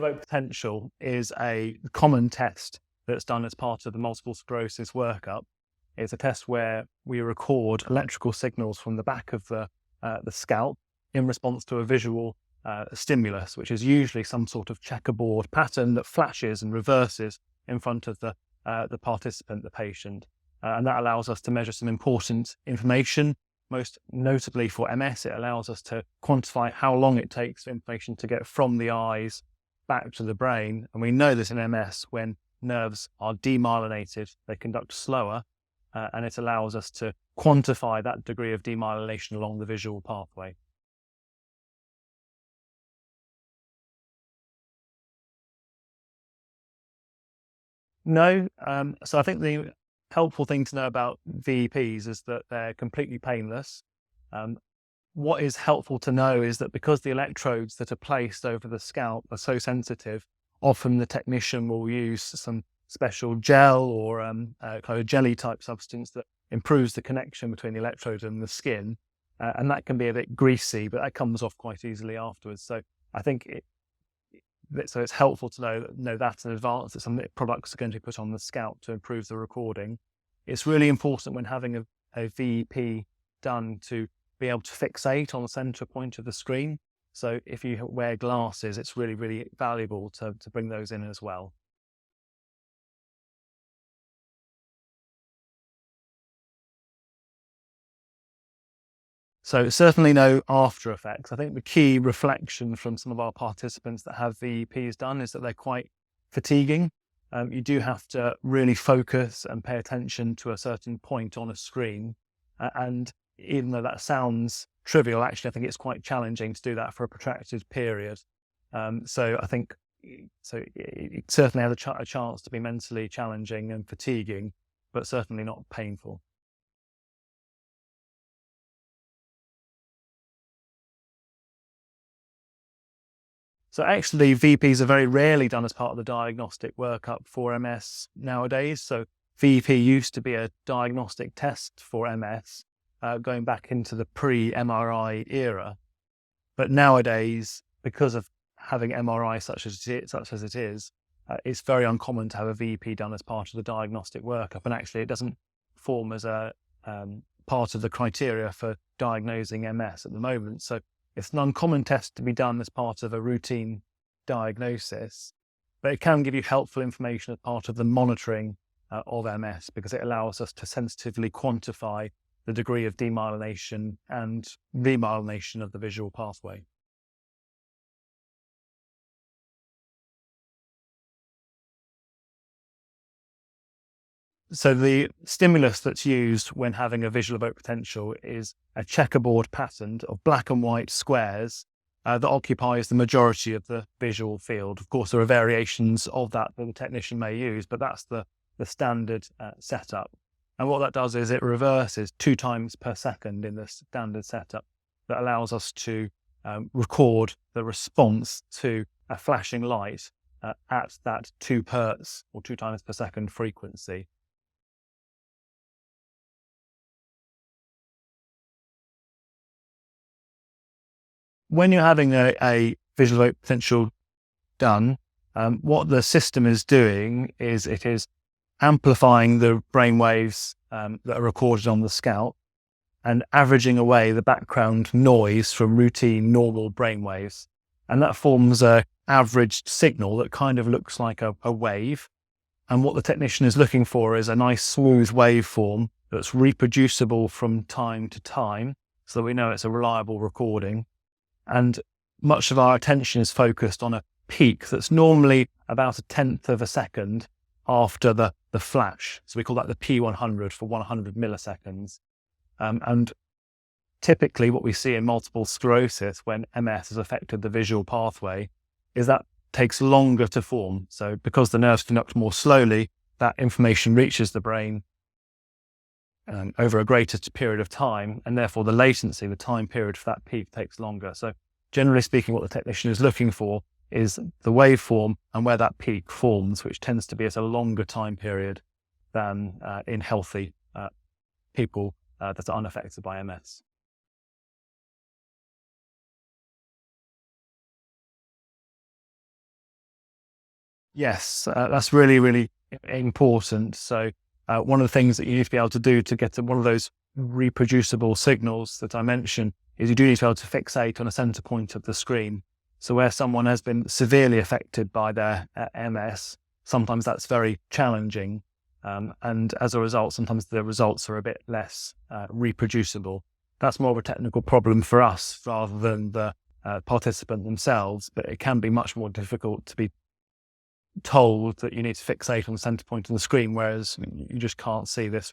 evoked potential is a common test that's done as part of the multiple sclerosis workup. It's a test where we record electrical signals from the back of the scalp in response to a visual stimulus, which is usually some sort of checkerboard pattern that flashes and reverses in front of the participant, the patient. And that allows us to measure some important information. Most notably for MS, it allows us to quantify how long it takes for information to get from the eyes back to the brain. And we know this in MS, when nerves are demyelinated, they conduct slower, and it allows us to quantify that degree of demyelination along the visual pathway. No, so I think the helpful thing to know about VEPs is that they're completely painless. What is helpful to know is that because the electrodes that are placed over the scalp are so sensitive, often the technician will use some special gel or kind of jelly type substance that improves the connection between the electrode and the skin. And that can be a bit greasy, but that comes off quite easily afterwards. So I think it's helpful to know that in advance, that some products are going to be put on the scalp to improve the recording. It's really important when having a VEP done to be able to fixate on the center point of the screen. So if you wear glasses, it's really, really valuable to bring those in as well. So certainly no after effects. I think the key reflection from some of our participants that have VEPs done is that they're quite fatiguing. You do have to really focus and pay attention to a certain point on a screen. And even though that sounds trivial, actually, I think it's quite challenging to do that for a protracted period. So I think it certainly has a chance to be mentally challenging and fatiguing, but certainly not painful. So actually, VPs are very rarely done as part of the diagnostic workup for MS nowadays. So VP used to be a diagnostic test for MS, going back into the pre-MRI era. But nowadays, because of having MRI such as it is, it's very uncommon to have a VP done as part of the diagnostic workup. And actually, it doesn't form as a part of the criteria for diagnosing MS at the moment. So it's an uncommon test to be done as part of a routine diagnosis, but it can give you helpful information as part of the monitoring of MS, because it allows us to sensitively quantify the degree of demyelination and remyelination of the visual pathway. So the stimulus that's used when having a visual evoked potential is a checkerboard pattern of black and white squares that occupies the majority of the visual field. Of course, there are variations of that the technician may use, but that's the standard setup. And what that does is it reverses 2 times per second in the standard setup. That allows us to record the response to a flashing light at that 2 hertz or 2 times per second frequency. When you're having a visual evoked potential done, what the system is doing is it is amplifying the brain waves that are recorded on the scalp and averaging away the background noise from routine normal brain waves. And that forms a averaged signal that kind of looks like a wave. And what the technician is looking for is a nice smooth waveform that's reproducible from time to time, so that we know it's a reliable recording. And much of our attention is focused on a peak that's normally about 1/10 of a second after the flash. So we call that the P100 for 100 milliseconds. And typically what we see in multiple sclerosis when MS has affected the visual pathway is that takes longer to form. So because the nerves conduct more slowly, that information reaches the brain over a greater period of time, and therefore the latency, the time period for that peak takes longer. So generally speaking, what the technician is looking for is the waveform and where that peak forms, which tends to be at a longer time period than in healthy people that are unaffected by MS. Yes, that's really, really important. So one of the things that you need to be able to do to get to one of those reproducible signals that I mentioned is you do need to be able to fixate on a center point of the screen. So where someone has been severely affected by their MS, sometimes that's very challenging. And as a result, sometimes the results are a bit less reproducible. That's more of a technical problem for us rather than the participant themselves, but it can be much more difficult to be told that you need to fixate on the center point of the screen, whereas you just can't see this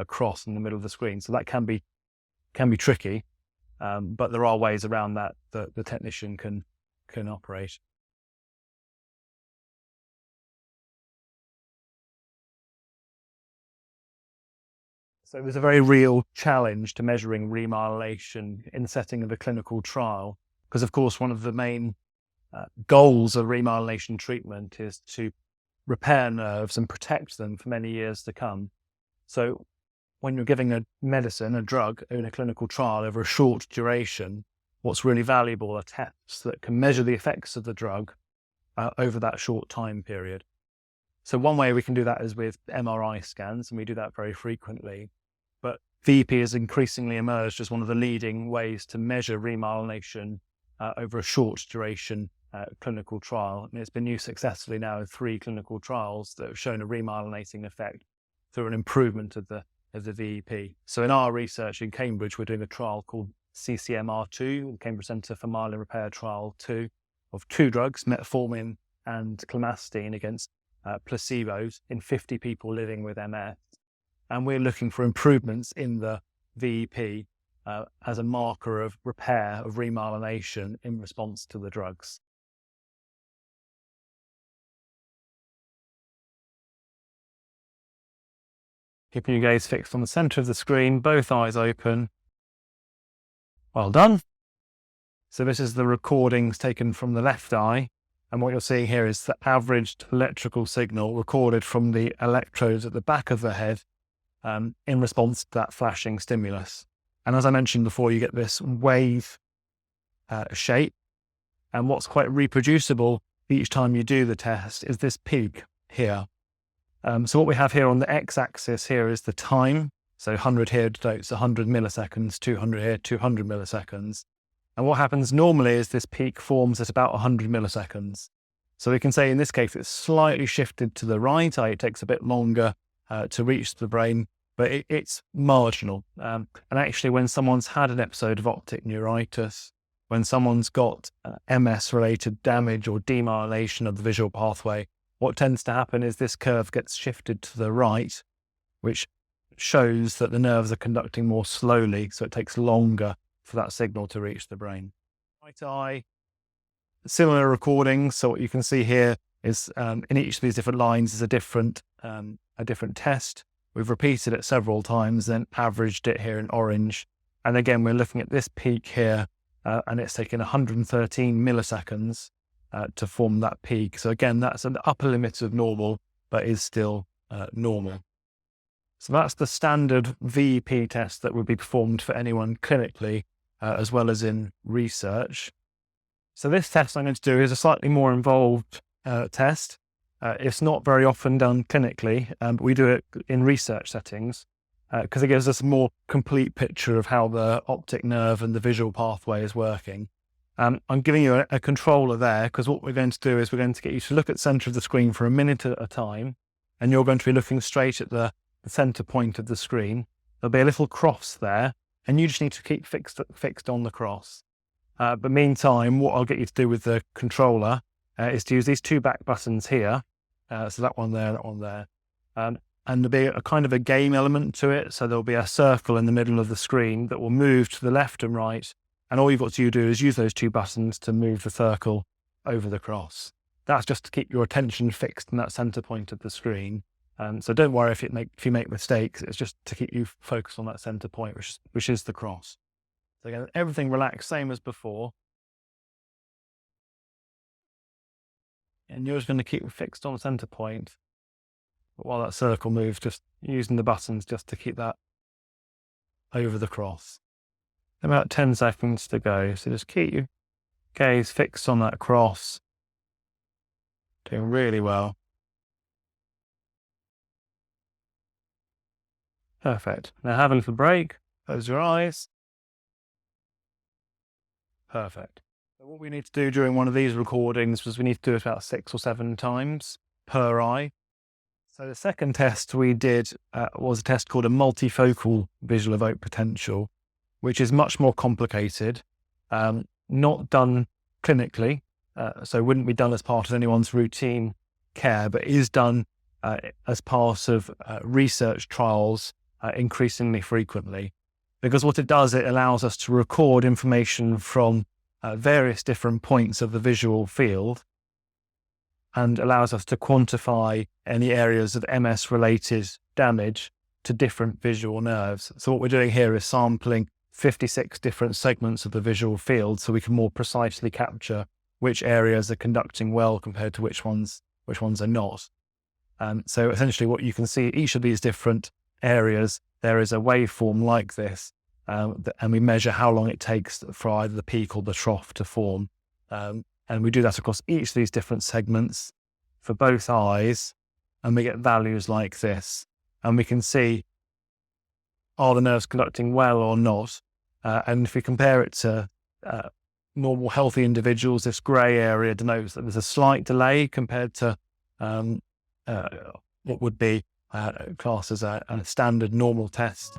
cross in the middle of the screen. So that can be tricky, but there are ways around that the technician can operate. So there's a very real challenge to measuring remyelination in the setting of a clinical trial, because of course one of the main goals of remyelination treatment is to repair nerves and protect them for many years to come. So when you're giving a medicine, a drug, in a clinical trial over a short duration, what's really valuable are tests that can measure the effects of the drug over that short time period. So one way we can do that is with MRI scans, and we do that very frequently. But VEP has increasingly emerged as one of the leading ways to measure remyelination over a short duration clinical trial. And it's been used successfully now in 3 clinical trials that have shown a remyelinating effect through an improvement of the VEP. So in our research in Cambridge, we're doing a trial called CCMR2, the Cambridge Centre for Myelin Repair Trial 2, of 2 drugs, metformin and clemastine, against placebos in 50 people living with MS. And we're looking for improvements in the VEP as a marker of repair, of remyelination in response to the drugs. Keeping your gaze fixed on the center of the screen, both eyes open. Well done. So this is the recordings taken from the left eye. And what you're seeing here is the averaged electrical signal recorded from the electrodes at the back of the head in response to that flashing stimulus. And as I mentioned before, you get this wave shape. And what's quite reproducible each time you do the test is this peak here. So what we have here on the x-axis here is the time. So 100 here denotes 100 milliseconds, 200 here, 200 milliseconds. And what happens normally is this peak forms at about 100 milliseconds. So we can say in this case it's slightly shifted to the right, i.e. it takes a bit longer to reach the brain, but it's marginal. And actually when someone's had an episode of optic neuritis, when someone's got MS-related damage or demyelination of the visual pathway, what tends to happen is this curve gets shifted to the right, which shows that the nerves are conducting more slowly, so it takes longer for that signal to reach the brain. Right eye, similar recordings. So what you can see here is in each of these different lines is a different test. We've repeated it several times, then averaged it here in orange. And again, we're looking at this peak here, and it's taken 113 milliseconds to form that peak. So again, that's an upper limit of normal, but is still normal. So that's the standard VEP test that would be performed for anyone clinically, as well as in research. So this test I'm going to do is a slightly more involved test. It's not very often done clinically, but we do it in research settings because it gives us a more complete picture of how the optic nerve and the visual pathway is working. I'm giving you a controller there because what we're going to do is we're going to get you to look at the center of the screen for a minute at a time, and you're going to be looking straight at the center point of the screen. There'll be a little cross there, and you just need to keep fixed on the cross. But meantime, what I'll get you to do with the controller is to use these 2 back buttons here. So that one there, that one there. And there'll be a kind of a game element to it. So there'll be a circle in the middle of the screen that will move to the left and right. And all you've got to do is use those 2 buttons to move the circle over the cross. That's just to keep your attention fixed in that center point of the screen. So don't worry if you make mistakes. It's just to keep you focused on that center point, which is the cross. So again, everything relaxed, same as before. And you're just going to keep fixed on the center point. But while that circle moves, just using the buttons just to keep that over the cross. About 10 seconds to go. So just keep your gaze fixed on that cross. Doing really well. Perfect. Now have a little break. Close your eyes. Perfect. So what we need to do during one of these recordings was we need to do it about 6 or 7 times per eye. So the second test we did was a test called a multifocal visual evoked potential, which is much more complicated, not done clinically, so wouldn't be done as part of anyone's routine care, but is done as part of research trials increasingly frequently. Because what it does, it allows us to record information from various different points of the visual field and allows us to quantify any areas of MS-related damage to different visual nerves. So what we're doing here is sampling 56 different segments of the visual field so we can more precisely capture which areas are conducting well compared to which ones are not. So essentially what you can see, each of these different areas, there is a waveform like this, and we measure how long it takes for either the peak or the trough to form. And we do that across each of these different segments for both eyes, and we get values like this. And we can see, are the nerves conducting well or not? And if we compare it to normal healthy individuals, this grey area denotes that there's a slight delay compared to what would be classed as a standard normal test.